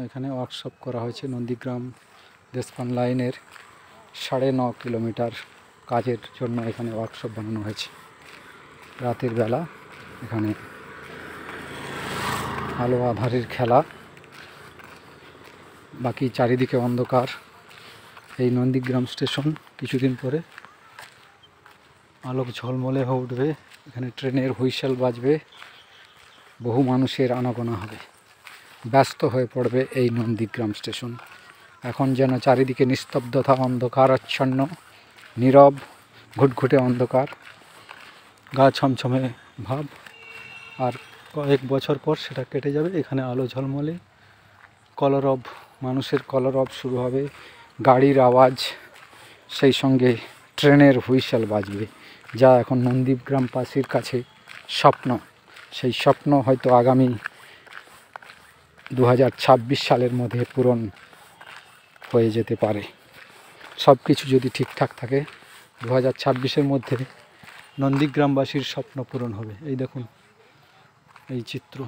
এখানে ওয়ার্কশপ করা হয়েছে নন্দীগ্রাম দেশপান লাইনের 9.5 কিলোমিটার কাজের জন্য এখানে ওয়ার্কশপ বানানো হয়েছে। রাতের বেলা এখানে আলো আঁধারের খেলা, বাকি চারিদিকে অন্ধকার। এই নন্দীগ্রাম স্টেশন কিছুদিন পরে আলোক ঝলমলে হয়ে উঠবে। এখানে ট্রেনের হুইসেল বাজবে, বহু মানুষের আনাগোনা হবে, ব্যস্ত হয়ে পড়বে এই নন্দীগ্রাম স্টেশন। এখন যেন চারিদিকে নিস্তব্ধতা, অন্ধকার আচ্ছন্ন, নীরব, ঘুটঘুটে অন্ধকার, গা ছমছমে ভাব। আর কয়েক বছর পর সেটা কেটে যাবে। এখানে আলো ঝলমলে, কলরব, মানুষের কলরব শুরু হবে, গাড়ির আওয়াজ, সেই সঙ্গে ট্রেনের হুইসেল বাজবে, যা এখন নন্দীগ্রামবাসীর কাছে স্বপ্ন। সেই স্বপ্ন হয়তো আগামী 2026 সালের মধ্যে পূরণ হয়ে যেতে পারে। সব কিছু যদি ঠিকঠাক থাকে 2026-এর মধ্যে নন্দীগ্রামবাসীর স্বপ্ন পূরণ হবে। এই দেখুন এই চিত্র।